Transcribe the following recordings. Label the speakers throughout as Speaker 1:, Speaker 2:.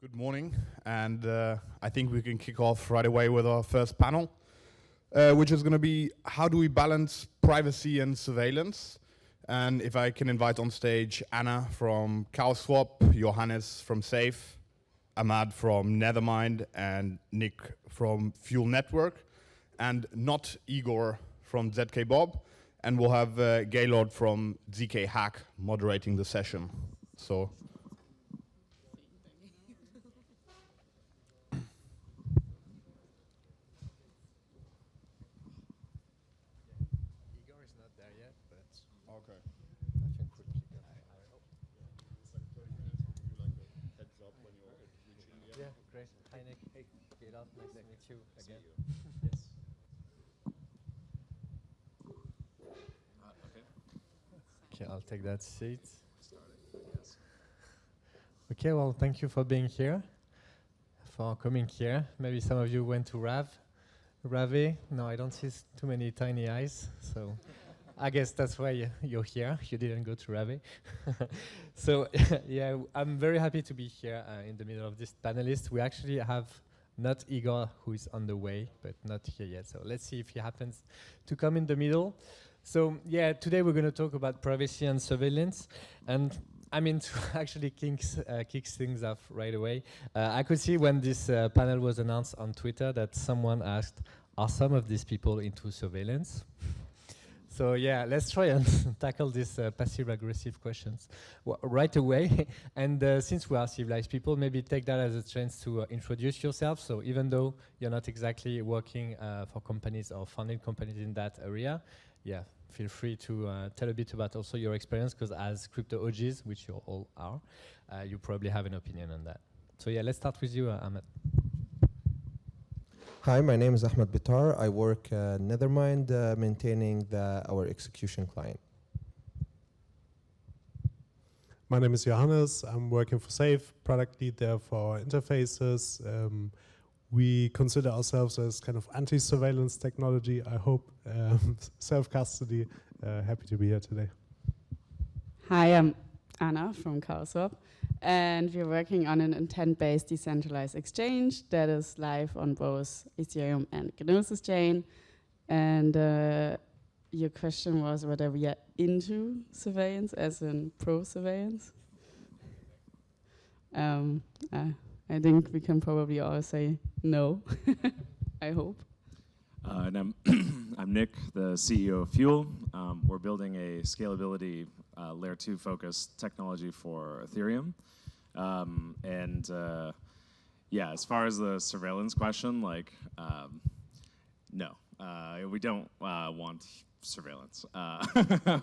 Speaker 1: Good morning, and I think we can kick off right away with our first panel, which is going to be how do we balance privacy and surveillance? And if I can invite on stage Anna from CowSwap, Johannes from Safe, Ahmad from Nethermind, and Nick from Fuel Network, and not Igor from ZK Bob, and we'll have Gaylord from ZK Hack moderating the session. So.
Speaker 2: Okay, I'll take that seat. Okay, well, thank you for being here, for coming here. Maybe some of you went to Rave. No, I don't see too many tiny eyes, so I guess that's why you're here. You didn't go to Rave. So, yeah, I'm very happy to be here in the middle of this panelist. We actually have not Igor, who is on the way, but not here yet. So let's see if he happens to come in the middle. So yeah, today we're going to talk about privacy and surveillance. And I mean, to actually kick things off right away, I could see when this panel was announced on Twitter that someone asked, are some of these people into surveillance? So yeah, let's try and tackle these passive-aggressive questions right away. And since we are civilized people, maybe take that as a chance to introduce yourself. So even though you're not exactly working for companies or funding companies in that area, yeah, feel free to tell a bit about also your experience, because as crypto OGs, which you all are, you probably have an opinion on that. So yeah, let's start with you, Ahmed.
Speaker 3: Hi, my name is Ahmed Bitar. I work at Nethermind, maintaining our execution client.
Speaker 4: My name is Johannes. I'm working for Safe, product lead there for our interfaces. We consider ourselves as kind of anti-surveillance technology, I hope, self-custody. Happy to be here today.
Speaker 5: Hi, I'm Anna from CowSwap, and we're working on an intent-based decentralized exchange that is live on both Ethereum and Gnosis chain. And your question was whether we are into surveillance, as in pro-surveillance. I think we can probably all say no, I hope.
Speaker 6: And I'm Nick, the CEO of Fuel. We're building a scalability layer 2 focused technology for Ethereum. Yeah, as far as the surveillance question, like, no, we don't want surveillance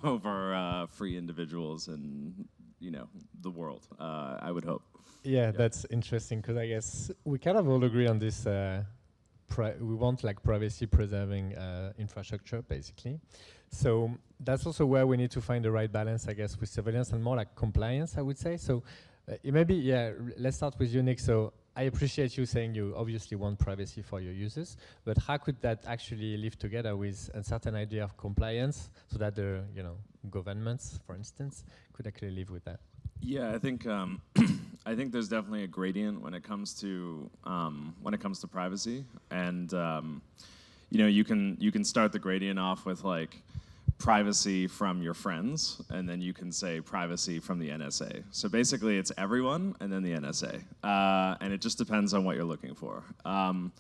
Speaker 6: over free individuals and the world. I would hope.
Speaker 2: Yeah, that's interesting, because I guess we kind of all agree on this. We want like privacy preserving infrastructure, basically. So that's also where we need to find the right balance, I guess, with surveillance and more like compliance, I would say. So maybe, yeah, let's start with you, Nick. So I appreciate you saying you obviously want privacy for your users, but how could that actually live together with a certain idea of compliance so that the governments, for instance, could actually live with that?
Speaker 6: Yeah, I think I think there's definitely a gradient when it comes to privacy, and you can start the gradient off with like privacy from your friends, and then you can say privacy from the NSA. So basically, it's everyone and then the NSA, and it just depends on what you're looking for. And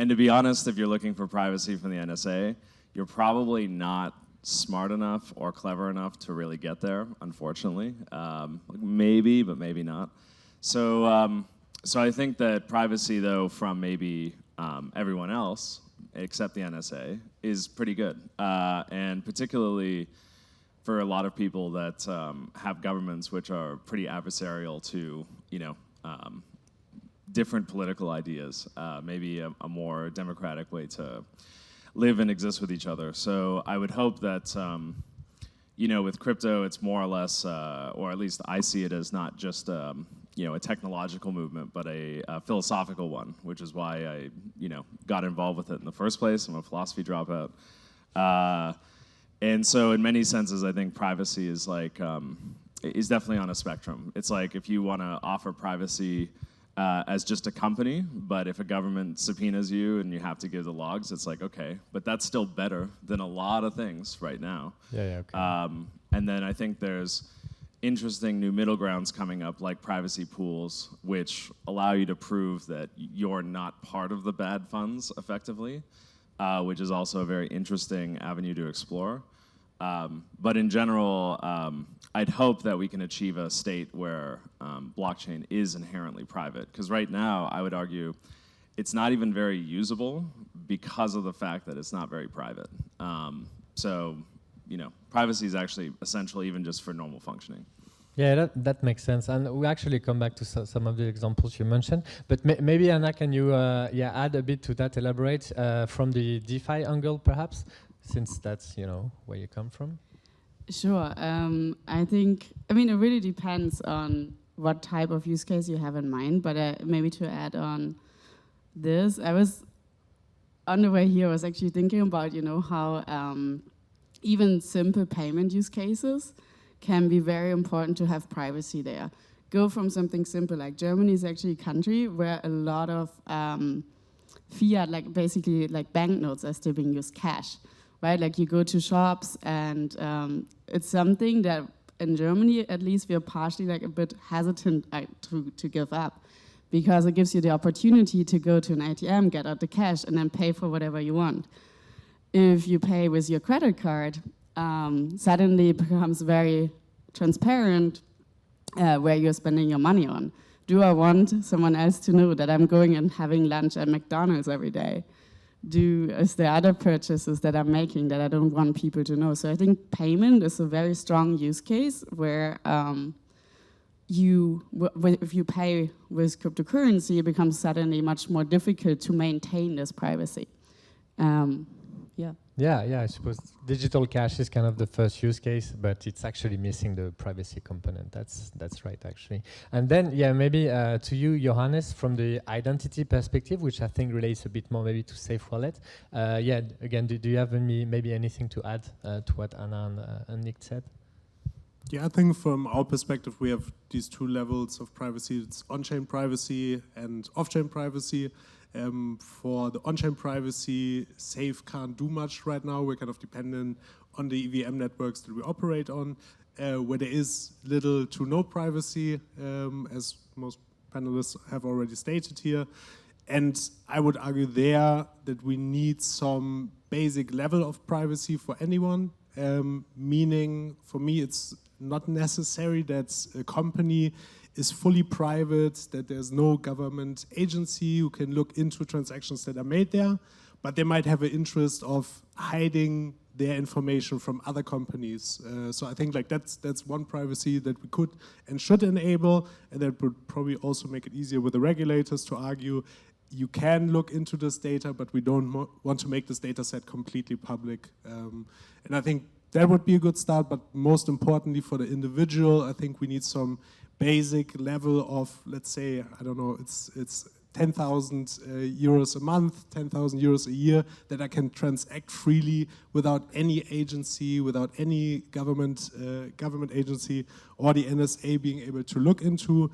Speaker 6: to be honest, if you're looking for privacy from the NSA, you're probably not smart enough or clever enough to really get there, unfortunately. Maybe, but maybe not. So, so I think that privacy, though, from maybe everyone else, except the NSA, is pretty good. And particularly for a lot of people that have governments which are pretty adversarial to, different political ideas, maybe a more democratic way to live and exist with each other. So I would hope that, with crypto, it's more or less, or at least I see it as not just, a technological movement, but a philosophical one, which is why I, got involved with it in the first place. I'm a philosophy dropout. And so in many senses, I think privacy is like, is definitely on a spectrum. It's like if you want to offer privacy as just a company, but if a government subpoenas you and you have to give the logs, it's like, okay, but that's still better than a lot of things right now.
Speaker 2: Yeah, okay.
Speaker 6: And then I think there's interesting new middle grounds coming up, like privacy pools, which allow you to prove that you're not part of the bad funds effectively, which is also a very interesting avenue to explore. But in general, I'd hope that we can achieve a state where blockchain is inherently private. Because right now, I would argue, it's not even very usable because of the fact that it's not very private. So, you know, privacy is actually essential even just for normal functioning.
Speaker 2: Yeah, that makes sense. And we actually come back to some of the examples you mentioned. But maybe, Anna, can you add a bit to that, elaborate from the DeFi angle, perhaps, since that's, you know, where you come from?
Speaker 5: Sure. I think, I mean, it really depends on what type of use case you have in mind. But maybe to add on this, I was, on the way here, I was actually thinking about, you know, how even simple payment use cases can be very important to have privacy there. Go from something simple, like Germany is actually a country where a lot of fiat, like basically like banknotes are still being used, cash, right? Like you go to shops and it's something that in Germany, at least, we're partially like a bit hesitant to give up, because it gives you the opportunity to go to an ATM, get out the cash, and then pay for whatever you want. If you pay with your credit card, suddenly it becomes very transparent where you're spending your money on. Do I want someone else to know that I'm going and having lunch at McDonald's every day? Is there other purchases that I'm making that I don't want people to know? So I think payment is a very strong use case where if you pay with cryptocurrency, it becomes suddenly much more difficult to maintain this privacy.
Speaker 2: Yeah, I suppose digital cash is kind of the first use case, but it's actually missing the privacy component. That's right, actually. And then, yeah, maybe to you, Johannes, from the identity perspective, which I think relates a bit more maybe to Safe Wallet. Yeah, again, do you have maybe anything to add to what Anna and Nick said?
Speaker 4: Yeah, I think from our perspective, we have these two levels of privacy. It's on-chain privacy and off-chain privacy. For the on-chain privacy, Safe can't do much right now. We're kind of dependent on the EVM networks that we operate on, where there is little to no privacy, as most panelists have already stated here. And I would argue there that we need some basic level of privacy for anyone, meaning for me it's not necessary that a company is fully private, that there's no government agency who can look into transactions that are made there, but they might have an interest of hiding their information from other companies. So I think like that's one privacy that we could and should enable, and that would probably also make it easier with the regulators to argue you can look into this data, but we don't want to make this data set completely public. And I think that would be a good start, but most importantly for the individual, I think we need some basic level of, let's say, I don't know, it's 10,000 euros a month, 10,000 euros a year that I can transact freely without any agency, without any government agency or the NSA being able to look into,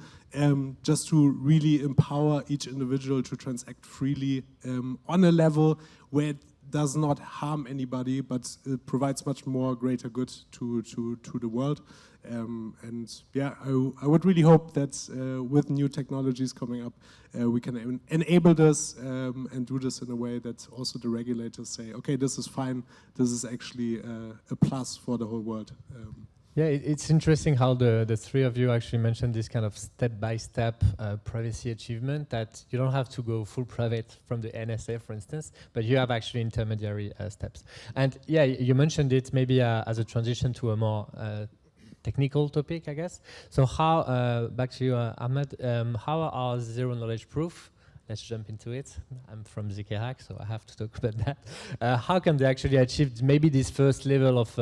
Speaker 4: just to really empower each individual to transact freely on a level where it does not harm anybody, but it provides much more greater good to the world. And yeah, I would really hope that with new technologies coming up, we can enable this and do this in a way that also the regulators say, okay, this is fine, this is actually a plus for the whole world.
Speaker 2: Yeah, it's interesting how the three of you actually mentioned this kind of step-by-step privacy achievement, that you don't have to go full private from the NSA, for instance, but you have actually intermediary steps. And yeah, you mentioned it maybe as a transition to a more technical topic, I guess. So how, back to you, Ahmed, how are zero-knowledge proof? Let's jump into it. I'm from ZK Hack, so I have to talk about that. How can they actually achieve maybe this first level of,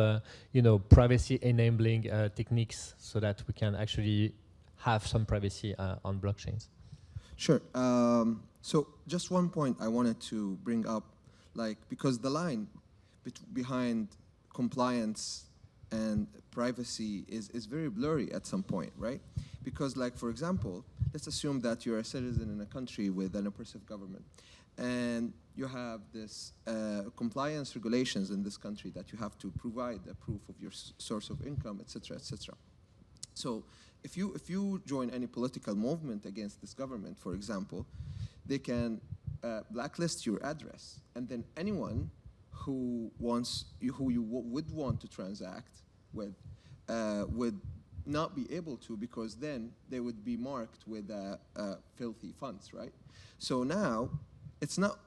Speaker 2: privacy-enabling techniques so that we can actually have some privacy on blockchains?
Speaker 3: Sure. So just one point I wanted to bring up, because the line behind compliance and privacy is very blurry at some point, right? Because for example, let's assume that you're a citizen in a country with an oppressive government, and you have this compliance regulations in this country that you have to provide a proof of your source of income, etc., etc. So if you join any political movement against this government, for example, they can blacklist your address, and then anyone who you would want to transact with would not be able to, because then they would be marked with filthy funds, right? So now it's not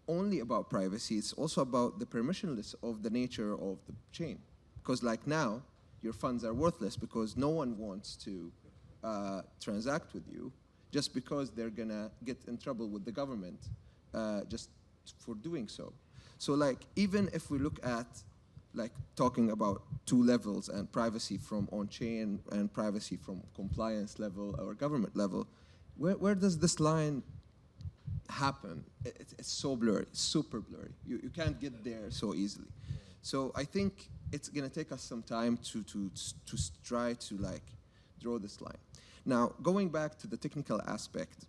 Speaker 3: only about privacy, it's also about the permissionless of the nature of the chain. Because like now, your funds are worthless because no one wants to transact with you just because they're gonna get in trouble with the government just for doing so. So like, even if we look at like talking about two levels and privacy from on-chain and privacy from compliance level or government level, where does this line happen? It's so blurry, super blurry. You can't get there so easily. So I think it's gonna take us some time to try to like draw this line. Now, going back to the technical aspect,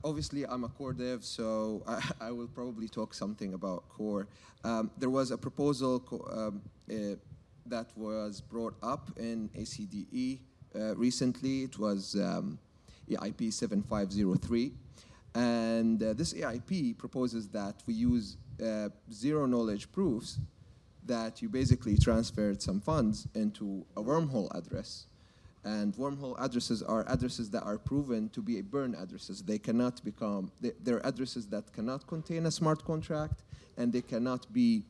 Speaker 3: obviously I'm a core dev, so I will probably talk something about core. There was a proposal that was brought up in ACDE recently. It was EIP 7503. And this EIP proposes that we use zero knowledge proofs, that you basically transferred some funds into a wormhole address. And wormhole addresses are addresses that are proven to be burn addresses. They cannot become, they're addresses that cannot contain a smart contract, and they cannot be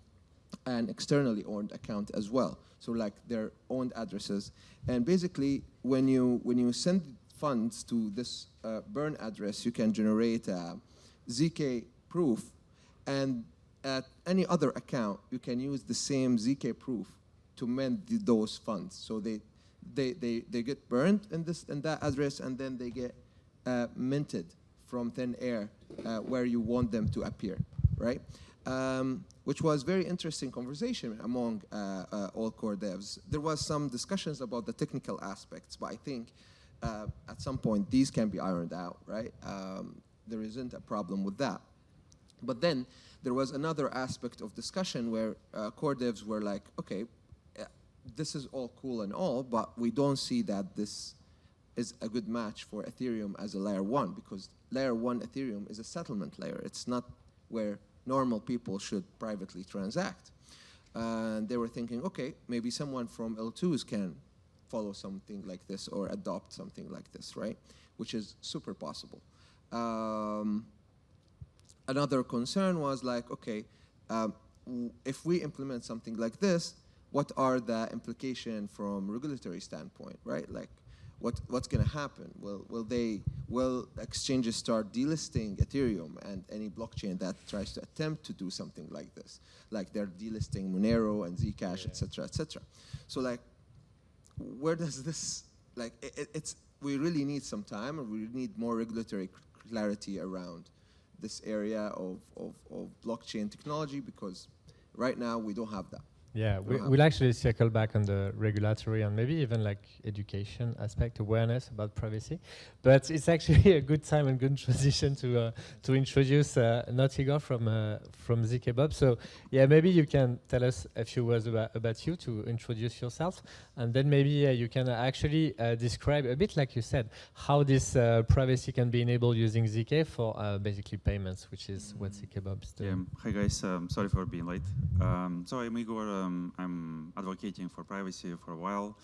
Speaker 3: an externally owned account as well. So like they're owned addresses. And basically, when you send funds to this burn address, you can generate a ZK proof, and at any other account, you can use the same ZK proof to mend those funds. So they get burned in that address, and then they get minted from thin air where you want them to appear, right? Which was very interesting conversation among all core devs. There was some discussions about the technical aspects, but I think at some point these can be ironed out, right? There isn't a problem with that. But then there was another aspect of discussion where core devs were like, okay, this is all cool and all, but we don't see that this is a good match for Ethereum as a layer 1, because layer 1 Ethereum is a settlement layer. It's not where normal people should privately transact. And they were thinking, okay, maybe someone from L2s can follow something like this or adopt something like this, right? Which is super possible. Another concern was like, okay, if we implement something like this, what are the implications from regulatory standpoint, right? Like, what's going to happen? Will exchanges start delisting Ethereum and any blockchain that tries to attempt to do something like this? Like they're delisting Monero and Zcash, et cetera, et cetera. So like, where does this, like, we really need some time, and we need more regulatory clarity around this area of blockchain technology, because right now we don't have that.
Speaker 2: Yeah, we'll actually circle back on the regulatory and maybe even like education aspect, awareness about privacy. But it's actually a good time and good transition to introduce Naughty from ZK-Bob. So yeah, maybe you can tell us a few words about you to introduce yourself, and then maybe you can actually describe a bit, like you said, how this privacy can be enabled using ZK for basically payments, which is what ZK-Bob is doing.
Speaker 7: Yeah. Hi guys, sorry for being late. So I'm Igor. I'm advocating for privacy for a while.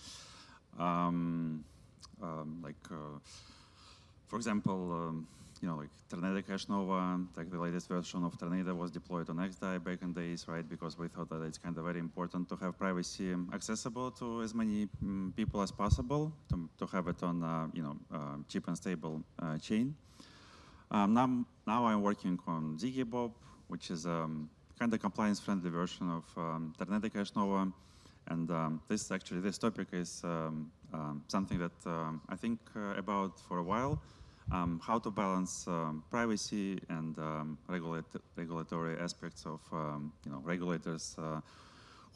Speaker 7: For example, you know, like Tornado Cash Nova, like the latest version of Tornado was deployed on XDAI back in days, right? Because we thought that it's kind of very important to have privacy accessible to as many people as possible, to have it on, you know, cheap and stable chain. Now I'm working on ZK-Bob, which is kind of compliance-friendly version of Tornado Cash Nova, and this topic is something that I think about for a while. How to balance privacy and regulatory aspects of you know, regulators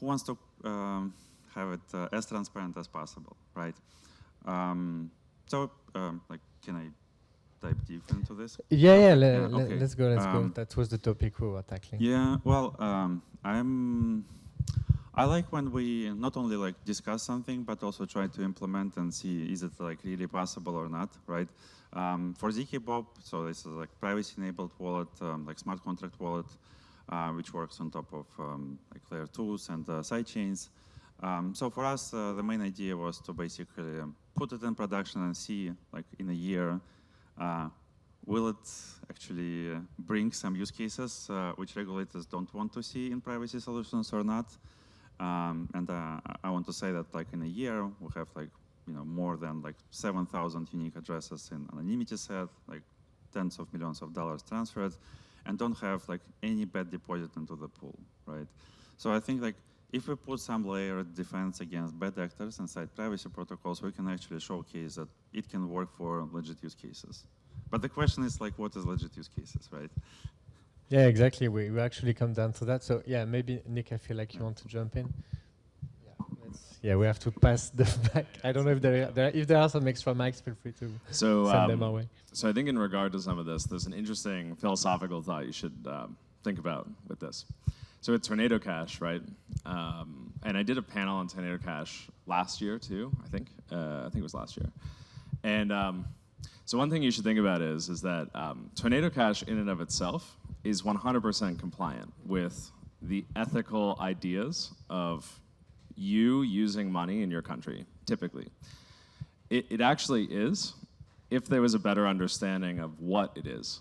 Speaker 7: who wants to have it as transparent as possible, right? So, like, can I dive deep into this?
Speaker 2: Yeah,
Speaker 7: Okay.
Speaker 2: let's go. That was the topic we were tackling.
Speaker 7: Yeah, well, I like when we not only like discuss something, but also try to implement and see is it like really possible or not, right? For zkBob, so this is like privacy-enabled wallet, like smart contract wallet, which works on top of like layer 2s and sidechains. So for us, the main idea was to basically put it in production and see, like in a year, will it actually bring some use cases which regulators don't want to see in privacy solutions or not? And I want to say that, like in a year, we have like more than like 7,000 unique addresses in anonymity set, like tens of millions of dollars transferred, and don't have like any bad deposit into the pool, right? So I think like if we put some layered defense against bad actors inside privacy protocols, we can actually showcase that it can work for legit use cases. But the question is like, what is legit use cases, right?
Speaker 2: Yeah, exactly. We actually come down to that. So yeah, maybe Nick, I feel like you want to jump in. Yeah, we have to pass the mic. I don't know if there are some extra mics. Feel free to send them our way.
Speaker 6: So I think in regard to some of this, there's an interesting philosophical thought you should think about with this. So with Tornado Cash, right? And I did a panel on Tornado Cash last year too. I think it was last year. And so one thing you should think about is that Tornado Cash in and of itself is 100% compliant with the ethical ideas of you using money in your country, typically. It actually is, if there was a better understanding of what it is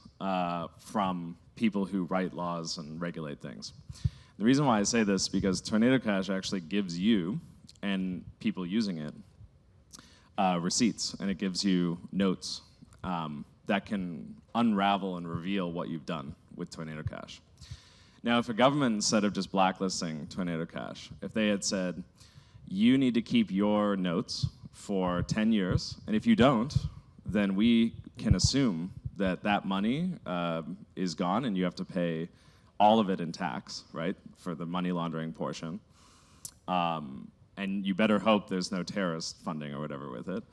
Speaker 6: from people who write laws and regulate things. The reason why I say this is because Tornado Cash actually gives you and people using it receipts, and it gives you notes that can unravel and reveal what you've done with Tornado Cash. Now, if a government, instead of just blacklisting Tornado Cash, if they had said, you need to keep your notes for 10 years, and if you don't, then we can assume that that money is gone and you have to pay all of it in tax, right, for the money laundering portion. And you better hope there's no terrorist funding or whatever with it.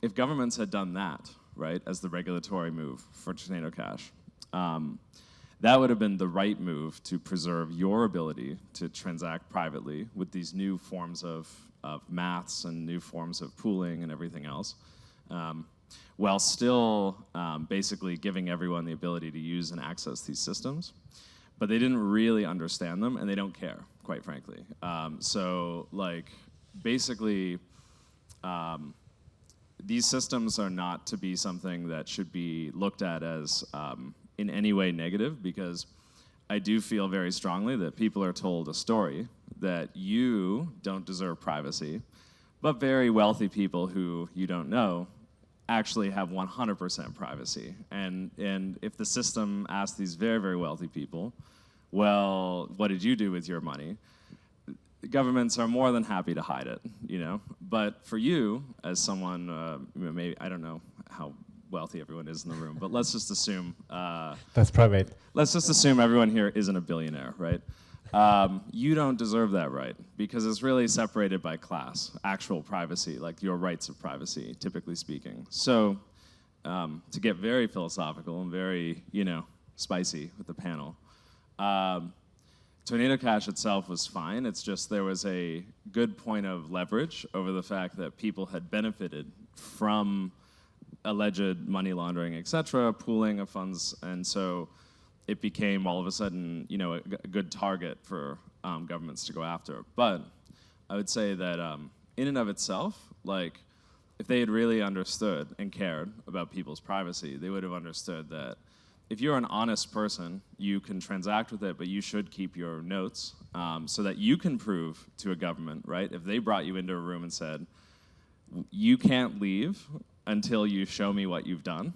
Speaker 6: If governments had done that, right, as the regulatory move for Tornado Cash, that would have been the right move to preserve your ability to transact privately with these new forms of maths and new forms of pooling and everything else, while still basically giving everyone the ability to use and access these systems. But they didn't really understand them, and they don't care, quite frankly. So, like, basically, these systems are not to be something that should be looked at as in any way negative, because I do feel very strongly that people are told a story that you don't deserve privacy, but very wealthy people who you don't know actually have 100% privacy. And if the system asks these very, very wealthy people, well, what did you do with your money? The governments are more than happy to hide it, you know? But for you, as someone, maybe, I don't know how wealthy everyone is in the room, but let's just assume...
Speaker 2: That's private.
Speaker 6: Let's just assume everyone here isn't a billionaire, right? You don't deserve that right, because it's really separated by class, actual privacy, like your rights of privacy, typically speaking. So to get very philosophical and very, spicy with the panel, Tornado Cash itself was fine. It's just there was a good point of leverage over the fact that people had benefited from alleged money laundering, et cetera, pooling of funds, and so it became all of a sudden, a good target for governments to go after. But I would say that in and of itself, like, if they had really understood and cared about people's privacy, they would have understood that if you're an honest person, you can transact with it, but you should keep your notes so that you can prove to a government, right? If they brought you into a room and said, you can't leave until you show me what you've done,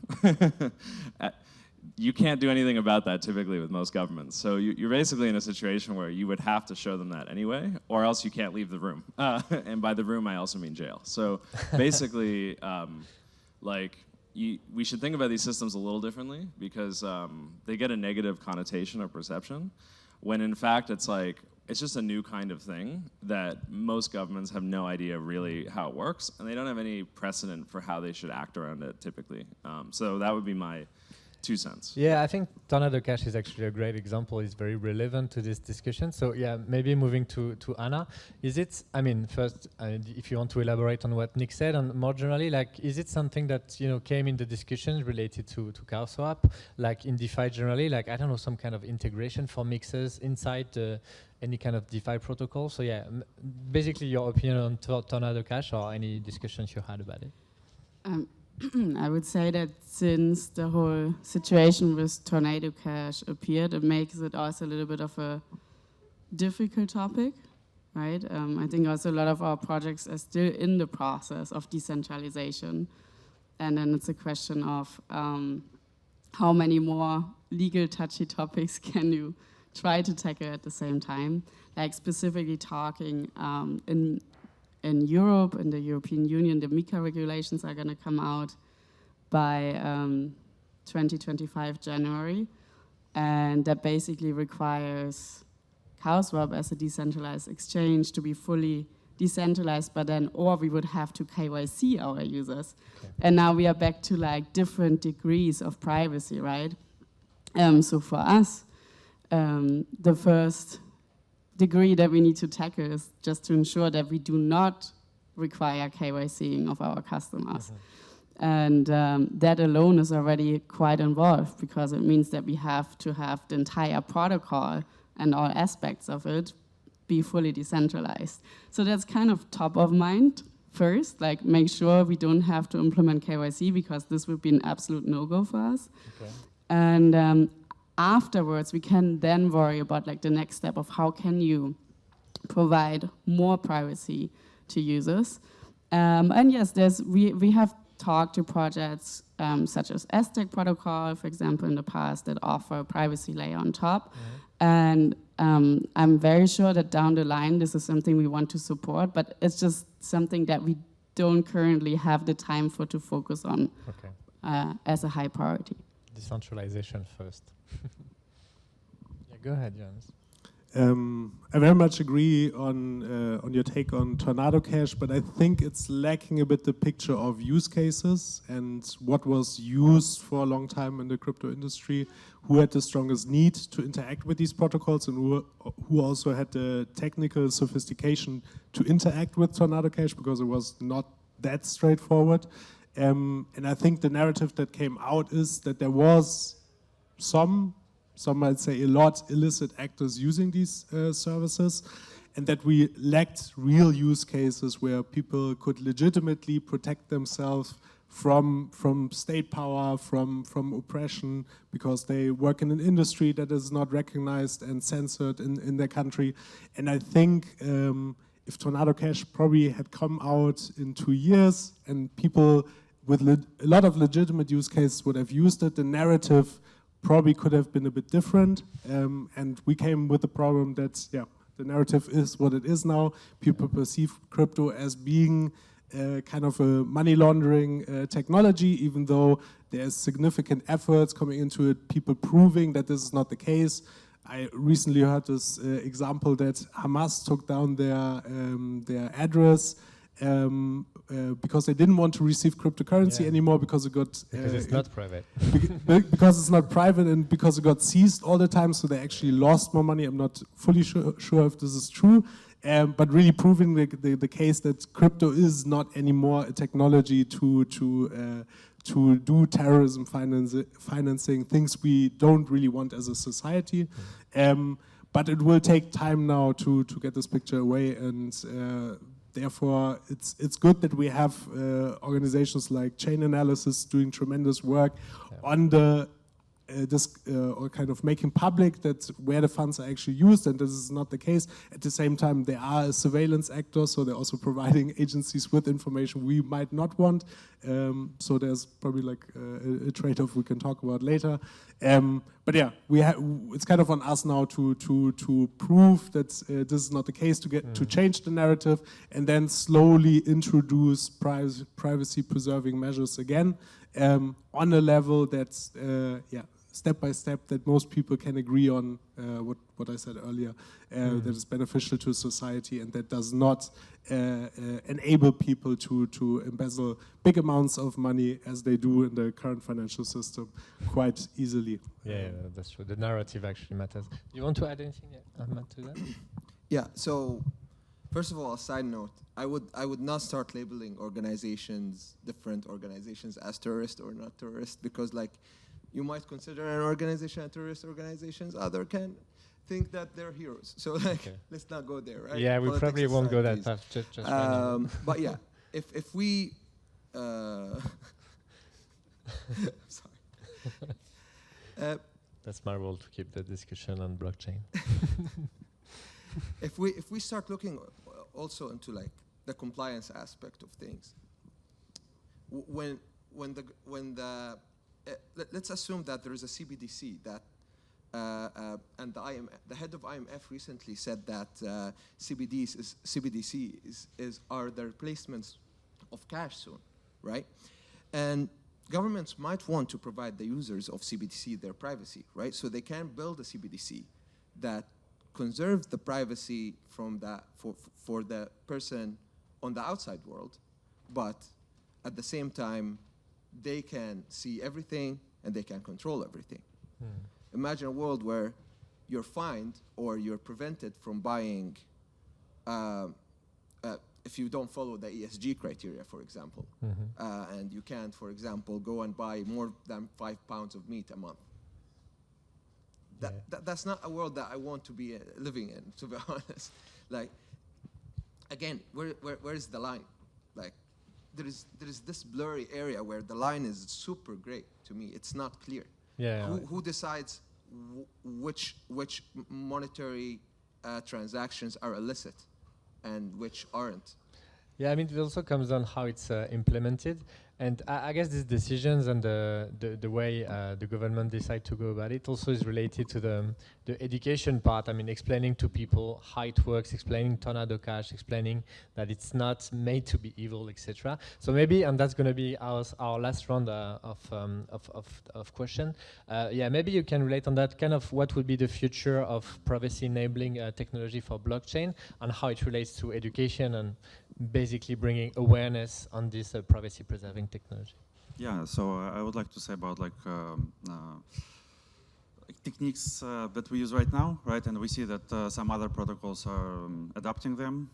Speaker 6: you can't do anything about that typically with most governments. So you're basically in a situation where you would have to show them that anyway, or else you can't leave the room. And by the room, I also mean jail. So basically, we should think about these systems a little differently, because they get a negative connotation or perception, when in fact it's like, it's just a new kind of thing that most governments have no idea really how it works, and they don't have any precedent for how they should act around it typically. So that would be my 2 cents.
Speaker 2: Yeah, I think Tornado Cash is actually a great example. It's very relevant to this discussion. So yeah, maybe moving to Anna. Is it, I mean, first, if you want to elaborate on what Nick said, and more generally, like, is it something that, you know, came in the discussions related to CowSwap, like in DeFi generally, like, I don't know, some kind of integration for mixers inside any kind of DeFi protocol? So yeah, basically your opinion on Tornado Cash or any discussions you had about it?
Speaker 5: I would say that since the whole situation with Tornado Cash appeared, it makes it also a little bit of a difficult topic, right? I think also a lot of our projects are still in the process of decentralization. And then it's a question of how many more legal touchy topics can you try to tackle at the same time? Like specifically talking in Europe, in the European Union, the MiCA regulations are going to come out by 2025 January. And that basically requires CowSwap as a decentralized exchange to be fully decentralized, but then, or we would have to KYC our users. Okay. And now we are back to like different degrees of privacy, right? So for us, the first degree that we need to tackle is just to ensure that we do not require KYCing of our customers. Mm-hmm. And that alone is already quite involved because it means that we have to have the entire protocol and all aspects of it be fully decentralized. So that's kind of top of mind first, like make sure we don't have to implement KYC because this would be an absolute no-go for us. Okay. And afterwards, we can then worry about like the next step of how can you provide more privacy to users. And yes, we have talked to projects such as Aztec protocol, for example, in the past that offer a privacy layer on top. Mm-hmm. And I'm very sure that down the line, this is something we want to support, but it's just something that we don't currently have the time for to focus on as a high priority.
Speaker 2: Decentralization first. Yeah, go ahead, Jonas.
Speaker 4: I very much agree on your take on Tornado Cash, but I think it's lacking a bit the picture of use cases and what was used for a long time in the crypto industry, who had the strongest need to interact with these protocols and who also had the technical sophistication to interact with Tornado Cash because it was not that straightforward. And I think the narrative that came out is that there was some might say a lot, illicit actors using these services, and that we lacked real use cases where people could legitimately protect themselves from state power, from oppression, because they work in an industry that is not recognized and censored in their country. And I think if Tornado Cash probably had come out in 2 years and people with a lot of legitimate use cases would have used it, the narrative probably could have been a bit different, and we came with the problem that, yeah, the narrative is what it is now. People perceive crypto as being kind of a money laundering technology, even though there's significant efforts coming into it, people proving that this is not the case. I recently heard this example that Hamas took down their address because they didn't want to receive cryptocurrency anymore because it got
Speaker 2: because it's not private.
Speaker 4: Because it's not private and because it got seized all the time, so they actually lost more money. I'm not fully sure if this is true, but really proving the case that crypto is not anymore a technology to do terrorism financing, things we don't really want as a society. But it will take time now to get this picture away, and therefore, it's good that we have organizations like Chain Analysis doing tremendous work on this or kind of making public that where the funds are actually used, and this is not the case. At the same time, they are a surveillance actor, so they're also providing agencies with information we might not want. So there's probably like a trade-off we can talk about later. But yeah, it's kind of on us now to prove that this is not the case, to change the narrative, and then slowly introduce privacy-preserving measures again on a level that's step by step that most people can agree on, what I said earlier, that is beneficial to society and that does not enable people to embezzle big amounts of money as they do in the current financial system quite easily.
Speaker 2: Yeah, that's true. The narrative actually matters. You want to add anything, Ahmad, to that?
Speaker 3: Yeah, so first of all, a side note, I would not start labeling different organizations as terrorist or not terrorist, because like you might consider an organization a terrorist organization, other can think that they're heroes. So like, let's not go there, right?
Speaker 2: Yeah, we
Speaker 3: Politics
Speaker 2: probably won't
Speaker 3: aside,
Speaker 2: go that
Speaker 3: please.
Speaker 2: path. Just randomly.
Speaker 3: But yeah, if we, sorry.
Speaker 2: That's my role to keep the discussion on blockchain.
Speaker 3: If we start looking also into like the compliance aspect of things, let's assume that there is a CBDC that and the head of IMF recently said that CBDCs are the replacements of cash soon, right? And governments might want to provide the users of CBDC their privacy, right? So they can build a CBDC that conserves the privacy from for the person on the outside world, but at the same time, they can see everything and they can control everything. Imagine a world where you're fined or you're prevented from buying if you don't follow the ESG criteria, for example, and you can't, for example, go and buy more than 5 pounds of meat a month. That's not a world that I want to be living in, to be honest. Like, again, where is the line? Like, there is this blurry area where the line is super gray to me. It's not clear. Who decides which monetary transactions are illicit and which aren't?
Speaker 2: Yeah, I mean, it also comes on how it's implemented. And I guess these decisions and the way the government decide to go about it also is related to the education part. I mean, explaining to people how it works, explaining Tornado Cash, explaining that it's not made to be evil, etc. So maybe, and that's going to be our last round of question. Yeah, maybe you can relate on that. Kind of what would be the future of privacy-enabling technology for blockchain and how it relates to education and basically bringing awareness on this privacy-preserving technology.
Speaker 7: Yeah, so I would like to say about like techniques that we use right now, right? And we see that some other protocols are adopting them.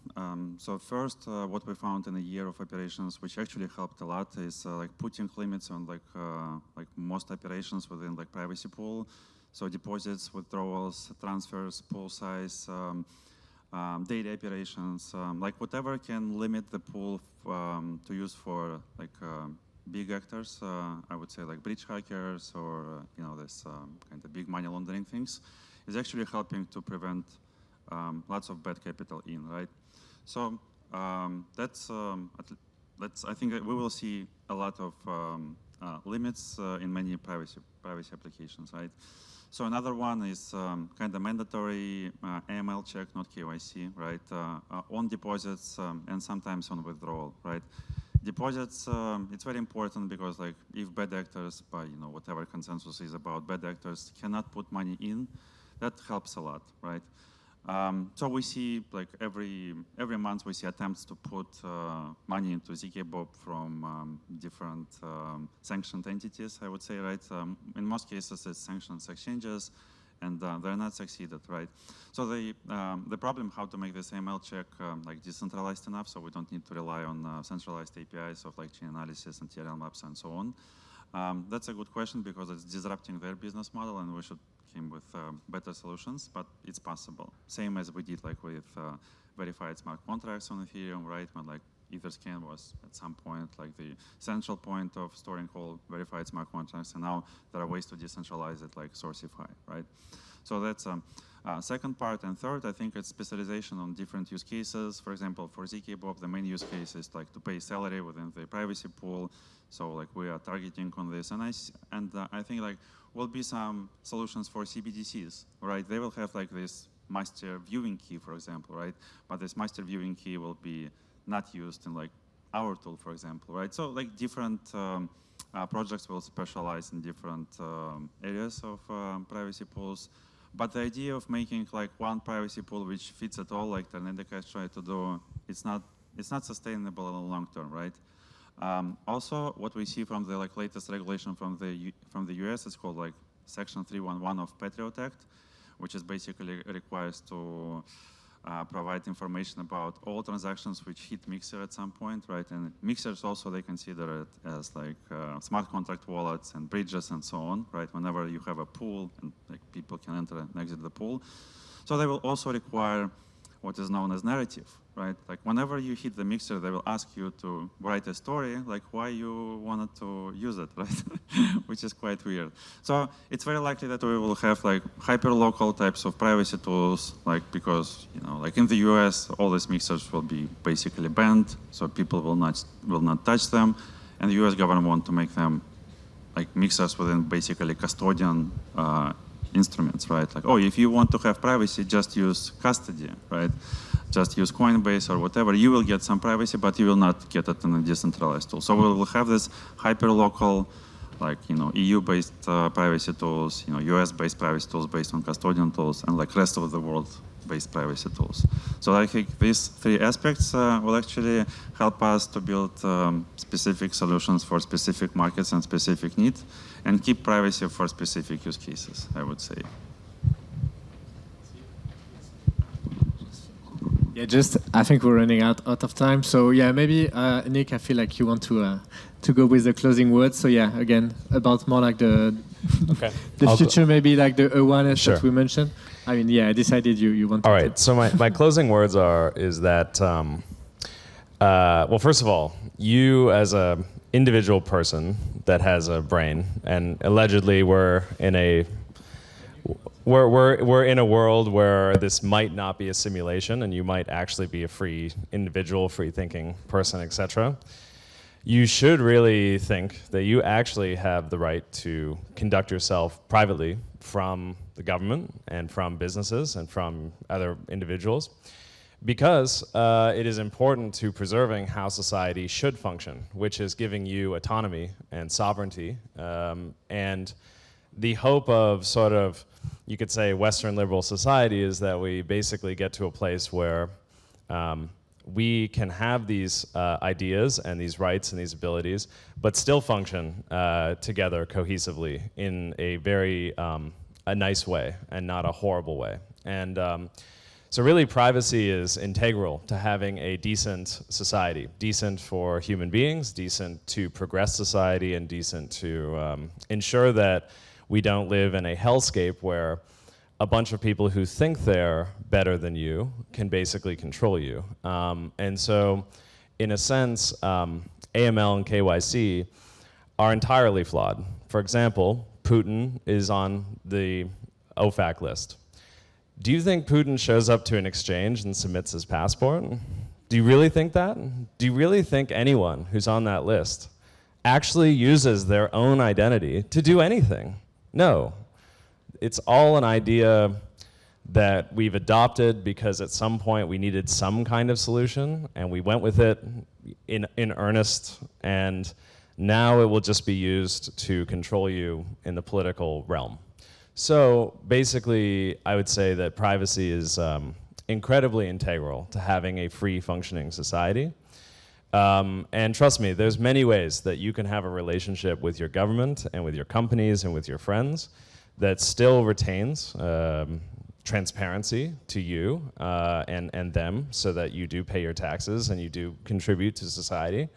Speaker 7: So first, what we found in a year of operations, which actually helped a lot, is like putting limits on like most operations within like privacy pool. So deposits, withdrawals, transfers, pool size, data operations, like whatever can limit the pool to use for like big actors, I would say like breach hackers or this kind of big money laundering things, is actually helping to prevent lots of bad capital in, right? So that's I think we will see a lot of limits in many privacy applications, right? So another one is kind of mandatory AML check, not KYC, right? On deposits and sometimes on withdrawal, right? Deposits, it's very important because like if bad actors, by whatever consensus is about bad actors, cannot put money in, that helps a lot, right? So we see like every month we see attempts to put money into ZK-Bob from different sanctioned entities, I would say, right? In most cases, it's sanctioned exchanges, and they're not succeeded, right? So the problem how to make this AML check like decentralized enough, so we don't need to rely on centralized APIs of like chain analysis and TRL maps and so on. That's a good question because it's disrupting their business model, and we should came with better solutions, but it's possible. Same as we did like with verified smart contracts on Ethereum, right? When like Etherscan was at some point like the central point of storing all verified smart contracts, and now there are ways to decentralize it like Sourceify, right? So that's second part. And third, I think it's specialization on different use cases. For example, for ZK-Bob, the main use case is like to pay salary within the privacy pool. So like we are targeting on this, and I think like will be some solutions for CBDCs, right? They will have like this master viewing key, for example, right? But this master viewing key will be not used in like our tool, for example, right? So like different projects will specialize in different areas of privacy pools. But the idea of making like one privacy pool which fits at all, like Ternedica tried to do, it's not sustainable in the long term, right? Also, what we see from the latest regulation from the US is called like Section 311 of Patriot Act, which is basically requires to provide information about all transactions which hit Mixer at some point, right? And Mixers also, they consider it as like smart contract wallets and bridges and so on, right? Whenever you have a pool and like people can enter and exit the pool. So they will also require what is known as narrative, right? Like whenever you hit the Mixer, they will ask you to write a story, like why you wanted to use it, right? Which is quite weird. So it's very likely that we will have like hyper-local types of privacy tools, like because, you know, like in the US, all these Mixers will be basically banned, so people will not touch them, and the US government want to make them like Mixers within basically custodian instruments, right? Like, oh, if you want to have privacy, just use custody, right? Just use Coinbase or whatever. You will get some privacy, but you will not get it in a decentralized tool. So we will have this hyper-local, like, you know, EU-based privacy tools, you know, US-based privacy tools based on custodian tools, and like rest of the world-based privacy tools. So I think these three aspects will actually help us to build specific solutions for specific markets and specific needs, and keep privacy for specific use cases, I would say.
Speaker 2: Yeah, just I think we're running out of time. So yeah, maybe Nick, I feel like you want to go with the closing words. So yeah, again about more like the the future, maybe like the awareness that we mentioned. I mean, yeah, I decided you want.
Speaker 8: All right. So my closing words is that well, first of all, you as a individual person that has a brain, and allegedly we're in a world where this might not be a simulation, and you might actually be a free individual, free thinking person, etc. You should really think that you actually have the right to conduct yourself privately from the government and from businesses and from other individuals, because it is important to preserving how society should function, which is giving you autonomy and sovereignty. And the hope of sort of, you could say, Western liberal society is that we basically get to a place where we can have these ideas and these rights and these abilities, but still function together cohesively in a very a nice way and not a horrible way. And so really privacy is integral to having a decent society, decent for human beings, decent to progress society, and decent to ensure that we don't live in a hellscape where a bunch of people who think they're better than you can basically control you. And so in a sense, AML and KYC are entirely flawed. For example, Putin is on the OFAC list. Do you think Putin shows up to an exchange and submits his passport? Do you really think that? Do you really think anyone who's on that list actually uses their own identity to do anything? No. It's all an idea that we've adopted because at some point we needed some kind of solution, and we went with it in earnest, and now it will just be used to control you in the political realm. So basically, I would say that privacy is incredibly integral to having a free functioning society. And trust me, there's many ways that you can have a relationship with your government and with your companies and with your friends that still retains transparency to you and them, so that you do pay your taxes and you do contribute to society,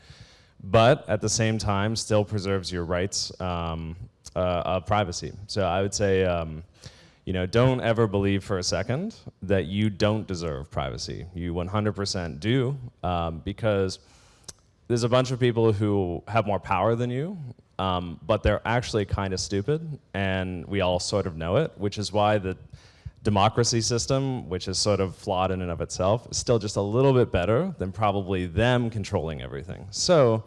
Speaker 8: but at the same time still preserves your rights of privacy. So I would say, you know, don't ever believe for a second that you don't deserve privacy. You 100% do, because there's a bunch of people who have more power than you, but they're actually kind of stupid, and we all sort of know it, which is why the democracy system, which is sort of flawed in and of itself, is still just a little bit better than probably them controlling everything. So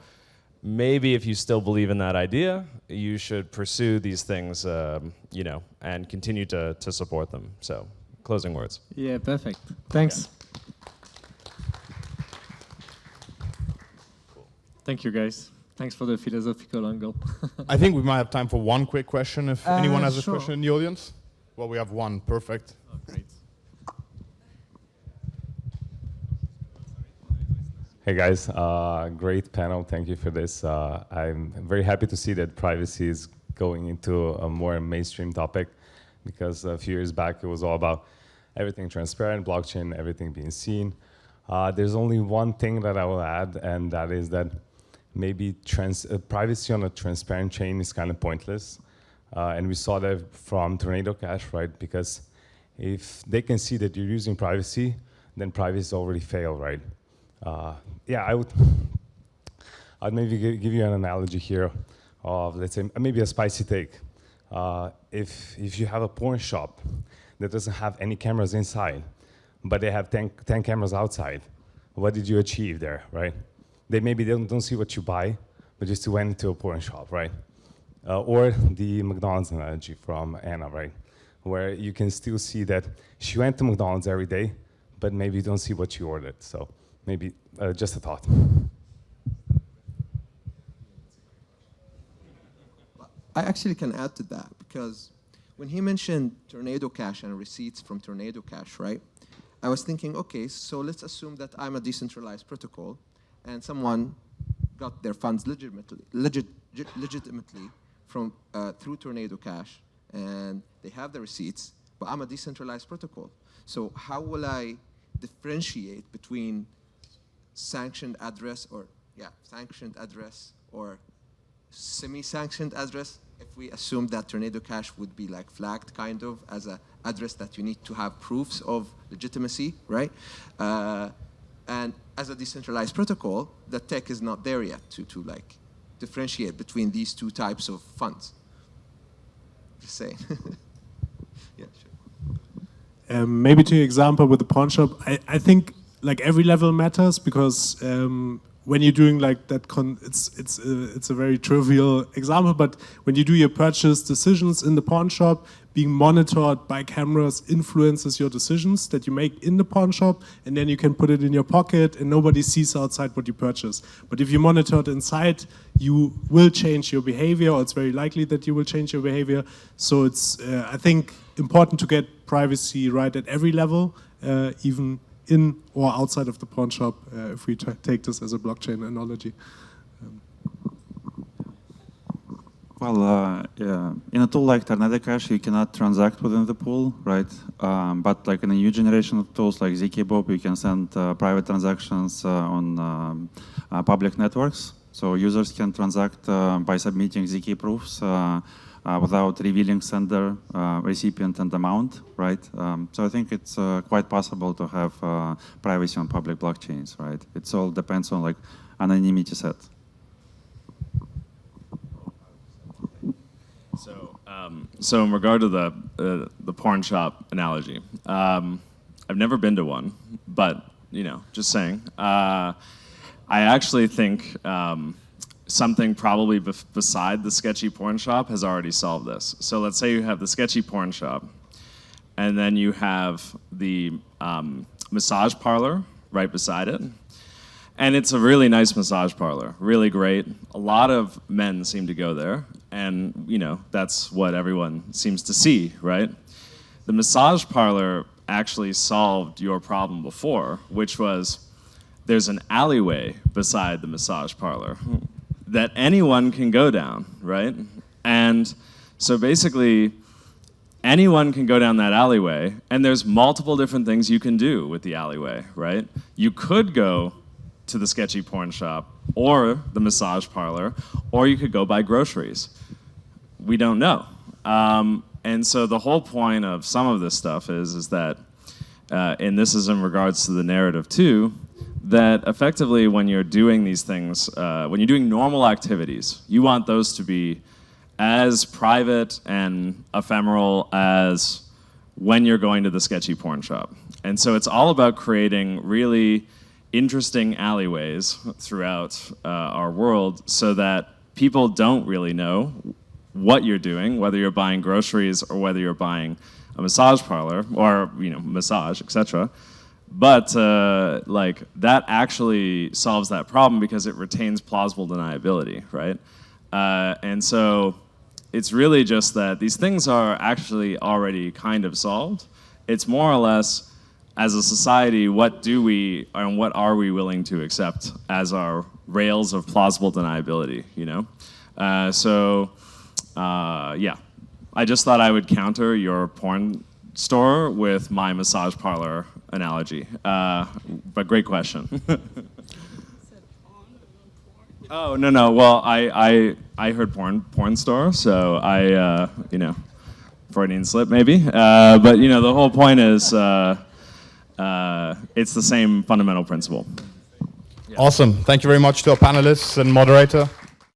Speaker 8: maybe if you still believe in that idea, you should pursue these things, you know, and continue to support them. So, closing words.
Speaker 2: Yeah, perfect. Thanks. Thank you, guys.
Speaker 9: Thanks for the philosophical angle.
Speaker 1: I think we might have time for one quick question if anyone has a
Speaker 9: sure.
Speaker 1: question in the audience. Well, we have one. Perfect.
Speaker 9: Oh, great.
Speaker 10: Hey guys, great panel. Thank you for this. I'm very happy to see that privacy is going into a more mainstream topic, because a few years back it was all about everything transparent, blockchain, everything being seen. There's only one thing that I will add, and that is that maybe privacy on a transparent chain is kind of pointless. And we saw that from Tornado Cash, right? Because if they can see that you're using privacy, then privacy already failed, right? Yeah, I'd maybe give you an analogy here of, let's say, maybe a spicy take. If you have a porn shop that doesn't have any cameras inside, but they have 10 cameras outside, what did you achieve there, right? They maybe don't see what you buy, but just went into a porn shop, right? Or the McDonald's analogy from Anna, right? Where you can still see that she went to McDonald's every day, but maybe you don't see what you ordered. So maybe just a thought.
Speaker 3: I actually can add to that, because when he mentioned Tornado Cash and receipts from Tornado Cash, right? I was thinking, okay, so let's assume that I'm a decentralized protocol and someone got their funds legitimately from through Tornado Cash, and they have the receipts, but I'm a decentralized protocol. So how will I differentiate between sanctioned address or semi-sanctioned address, if we assume that Tornado Cash would be like flagged kind of as an address that you need to have proofs of legitimacy, right? And as a decentralized protocol, the tech is not there yet to like differentiate between these two types of funds. Just saying. Yeah, sure.
Speaker 4: Maybe to your example with the pawn shop, I think like every level matters, because when you're doing like that, it's a very trivial example, but when you do your purchase decisions in the pawn shop, being monitored by cameras influences your decisions that you make in the pawn shop, and then you can put it in your pocket and nobody sees outside what you purchase. But if you monitor it inside, you will change your behavior, or it's very likely that you will change your behavior. So it's, I think, important to get privacy right at every level, even in or outside of the pawn shop, if we take this as a blockchain analogy.
Speaker 7: Well, yeah. In a tool like Tornado Cash, you cannot transact within the pool, right? But like in a new generation of tools like zkBob, you can send private transactions on public networks. So users can transact by submitting zk proofs without revealing sender, recipient, and amount, right? So I think it's quite possible to have privacy on public blockchains, right? It all depends on like anonymity set.
Speaker 6: So in regard to the porn shop analogy, I've never been to one, but you know, just saying. I actually think something probably beside the sketchy porn shop has already solved this. So let's say you have the sketchy porn shop, and then you have the massage parlor right beside it. And it's a really nice massage parlor, really great. A lot of men seem to go there, and you know, that's what everyone seems to see, right? The massage parlor actually solved your problem before, which was there's an alleyway beside the massage parlor that anyone can go down, right? And so basically, anyone can go down that alleyway, and there's multiple different things you can do with the alleyway, right? You could go to the sketchy porn shop or the massage parlor, or you could go buy groceries. We don't know. And so the whole point of some of this stuff is that, and this is in regards to the narrative too, that effectively when you're doing these things, when you're doing normal activities, you want those to be as private and ephemeral as when you're going to the sketchy porn shop. And so it's all about creating really interesting alleyways throughout our world so that people don't really know what you're doing, whether you're buying groceries or whether you're buying a massage parlor or, you know, massage, etc. But like that actually solves that problem because it retains plausible deniability, right? And so it's really just that these things are actually already kind of solved. It's more or less, as a society, what do we and what are we willing to accept as our rails of plausible deniability, you know? Yeah, I just thought I would counter your porn store with my massage parlor analogy. But great question. Oh, no. Well, I heard porn store, so I, you know, Freudian slip maybe. But, you know, the whole point is it's the same fundamental principle.
Speaker 1: Awesome. Thank you very much to our panelists and moderator.